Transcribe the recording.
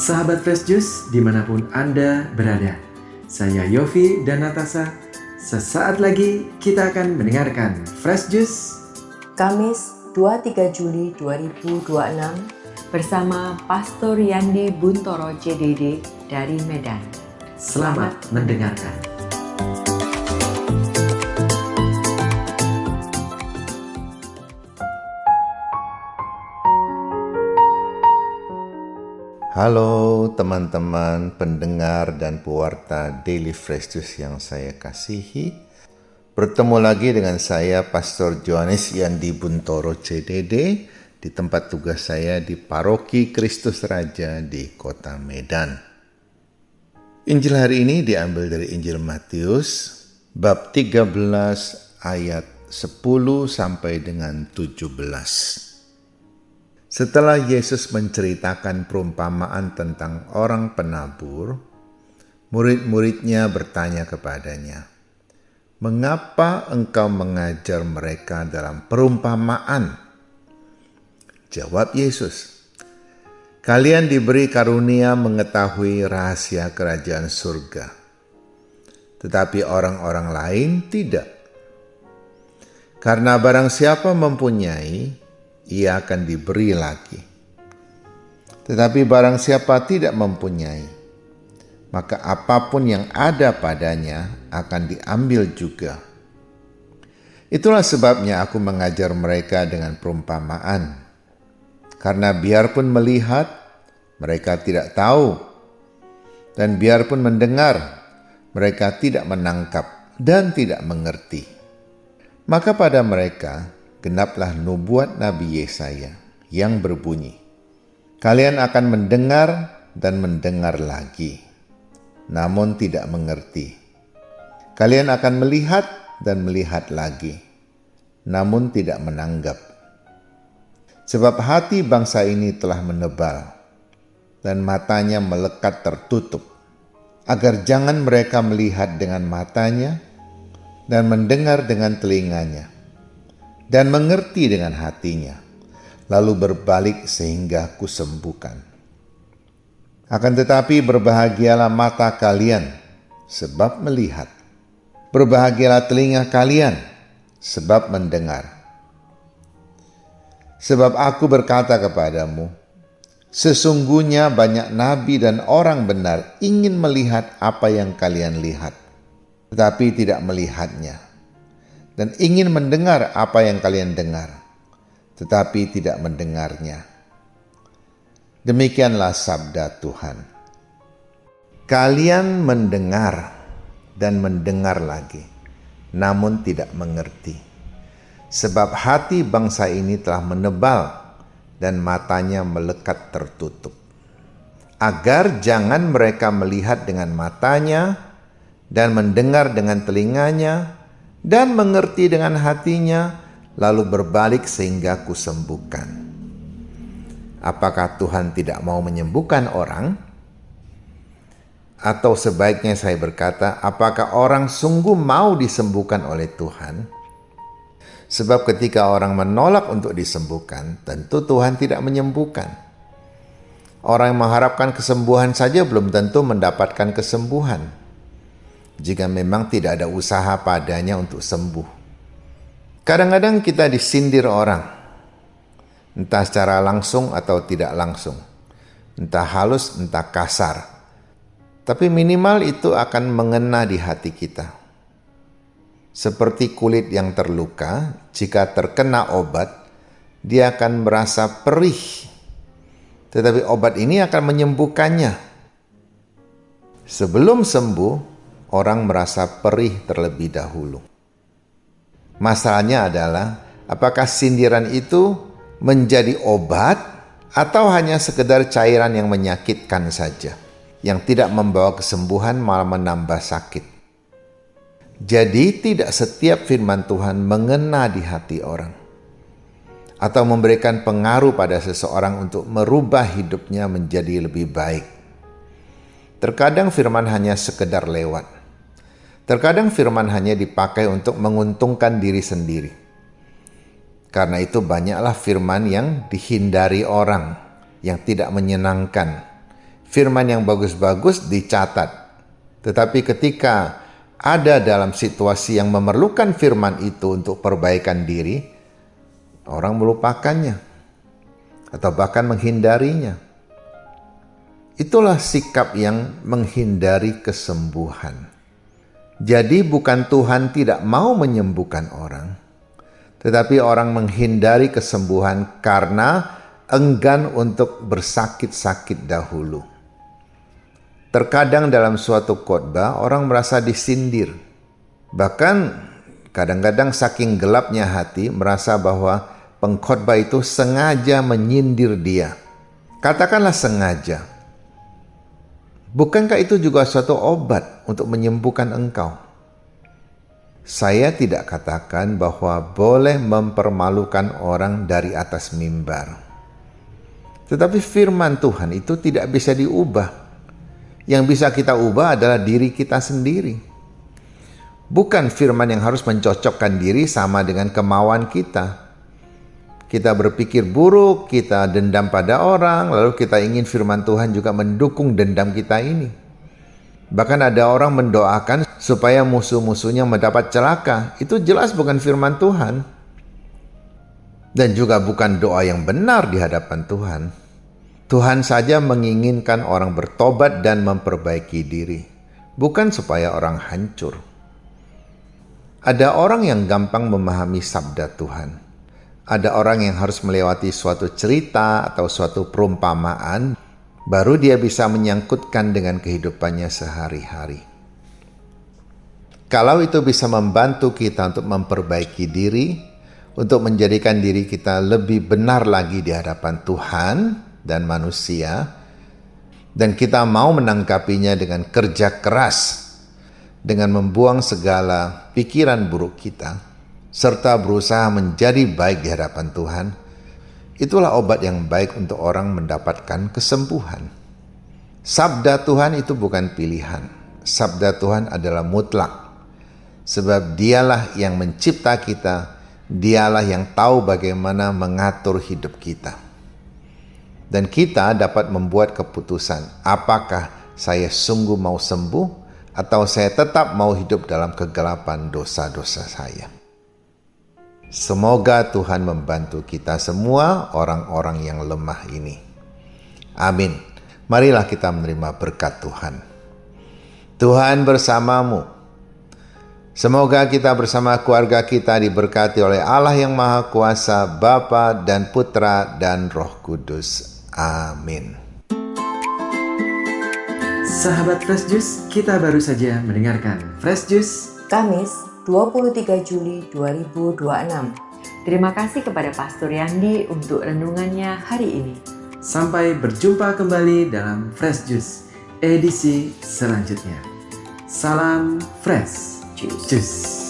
Sahabat Fresh Juice dimanapun Anda berada, saya Yofi dan Natasha. Sesaat lagi kita akan mendengarkan Fresh Juice Kamis 23 Juli 2026 bersama Pastor Yandi Buntoro JDD dari Medan. Selamat mendengarkan. Halo teman-teman pendengar dan pewarta Daily Fresh Juice yang saya kasihi. Bertemu lagi dengan saya Pastor Johannes Yandi Buntoro CDD di tempat tugas saya di Paroki Kristus Raja di Kota Medan. Injil hari ini diambil dari Injil Matius bab 13 ayat 10 sampai dengan 17. Setelah Yesus menceritakan perumpamaan tentang orang penabur, murid-muridnya bertanya kepadanya, "Mengapa engkau mengajar mereka dalam perumpamaan?" Jawab Yesus, "Kalian diberi karunia mengetahui rahasia kerajaan surga, tetapi orang-orang lain tidak. Karena barang siapa mempunyai, ia akan diberi lagi. Tetapi barang siapa tidak mempunyai, maka apapun yang ada padanya akan diambil juga. Itulah sebabnya aku mengajar mereka dengan perumpamaan. Karena biarpun melihat, mereka tidak tahu. Dan biarpun mendengar, mereka tidak menangkap dan tidak mengerti. Maka pada mereka genaplah nubuat Nabi Yesaya yang berbunyi, kalian akan mendengar dan mendengar lagi, namun tidak mengerti. Kalian akan melihat dan melihat lagi, namun tidak menanggap. Sebab hati bangsa ini telah menebal, dan matanya melekat tertutup, agar jangan mereka melihat dengan matanya, dan mendengar dengan telinganya, dan mengerti dengan hatinya, lalu berbalik sehingga kusembuhkan. Akan tetapi berbahagialah mata kalian, sebab melihat. Berbahagialah telinga kalian, sebab mendengar. Sebab aku berkata kepadamu, sesungguhnya banyak nabi dan orang benar ingin melihat apa yang kalian lihat, tetapi tidak melihatnya. Dan ingin mendengar apa yang kalian dengar, tetapi tidak mendengarnya. Demikianlah sabda Tuhan. Kalian mendengar dan mendengar lagi, namun tidak mengerti. Sebab hati bangsa ini telah menebal dan matanya melekat tertutup, agar jangan mereka melihat dengan matanya dan mendengar dengan telinganya, dan mengerti dengan hatinya, lalu berbalik sehingga kusembuhkan. Apakah Tuhan tidak mau menyembuhkan orang? Atau sebaiknya saya berkata, apakah orang sungguh mau disembuhkan oleh Tuhan? Sebab ketika orang menolak untuk disembuhkan, tentu Tuhan tidak menyembuhkan. Orang yang mengharapkan kesembuhan saja belum tentu mendapatkan kesembuhan, jika memang tidak ada usaha padanya untuk sembuh. Kadang-kadang kita disindir orang, entah secara langsung atau tidak langsung, entah halus, entah kasar. Tapi minimal itu akan mengena di hati kita. Seperti kulit yang terluka, jika terkena obat, dia akan merasa perih. Tetapi obat ini akan menyembuhkannya. Sebelum sembuh, orang merasa perih terlebih dahulu. Masalahnya adalah, apakah sindiran itu menjadi obat atau hanya sekedar cairan yang menyakitkan saja, yang tidak membawa kesembuhan malah menambah sakit. Jadi tidak setiap firman Tuhan mengena di hati orang atau memberikan pengaruh pada seseorang untuk merubah hidupnya menjadi lebih baik. Terkadang firman hanya sekedar lewat. Terkadang firman hanya dipakai untuk menguntungkan diri sendiri. Karena itu banyaklah firman yang dihindari orang, yang tidak menyenangkan. Firman yang bagus-bagus dicatat. Tetapi ketika ada dalam situasi yang memerlukan firman itu untuk perbaikan diri, orang melupakannya atau bahkan menghindarinya. Itulah sikap yang menghindari kesembuhan. Jadi bukan Tuhan tidak mau menyembuhkan orang, tetapi orang menghindari kesembuhan karena enggan untuk bersakit-sakit dahulu. Terkadang dalam suatu khotbah orang merasa disindir. Bahkan kadang-kadang saking gelapnya hati merasa bahwa pengkhotbah itu sengaja menyindir dia. Katakanlah sengaja. Bukankah itu juga suatu obat untuk menyembuhkan engkau? Saya tidak katakan bahwa boleh mempermalukan orang dari atas mimbar. Tetapi firman Tuhan itu tidak bisa diubah. Yang bisa kita ubah adalah diri kita sendiri. Bukan firman yang harus mencocokkan diri sama dengan kemauan kita. Kita berpikir buruk, kita dendam pada orang, lalu kita ingin firman Tuhan juga mendukung dendam kita ini. Bahkan ada orang mendoakan supaya musuh-musuhnya mendapat celaka. Itu jelas bukan firman Tuhan. Dan juga bukan doa yang benar di hadapan Tuhan. Tuhan saja menginginkan orang bertobat dan memperbaiki diri, bukan supaya orang hancur. Ada orang yang gampang memahami sabda Tuhan. Ada orang yang harus melewati suatu cerita atau suatu perumpamaan, baru dia bisa menyangkutkan dengan kehidupannya sehari-hari. Kalau itu bisa membantu kita untuk memperbaiki diri, untuk menjadikan diri kita lebih benar lagi di hadapan Tuhan dan manusia, dan kita mau menangkapinya dengan kerja keras, dengan membuang segala pikiran buruk kita, serta berusaha menjadi baik di hadapan Tuhan, itulah obat yang baik untuk orang mendapatkan kesembuhan. Sabda Tuhan itu bukan pilihan. Sabda Tuhan adalah mutlak. Sebab dialah yang mencipta kita, dialah yang tahu bagaimana mengatur hidup kita. Dan kita dapat membuat keputusan, apakah saya sungguh mau sembuh atau saya tetap mau hidup dalam kegelapan dosa-dosa saya. Semoga Tuhan membantu kita semua orang-orang yang lemah ini. Amin. Marilah kita menerima berkat Tuhan. Tuhan bersamamu. Semoga kita bersama keluarga kita diberkati oleh Allah yang Maha Kuasa, Bapa dan Putra dan Roh Kudus. Amin. Sahabat Fresh Juice, kita baru saja mendengarkan Fresh Juice Kamis 23 Juli 2026. Terima kasih kepada Pastor Yandi untuk renungannya hari ini. Sampai berjumpa kembali dalam Fresh Juice edisi selanjutnya. Salam Fresh Juice.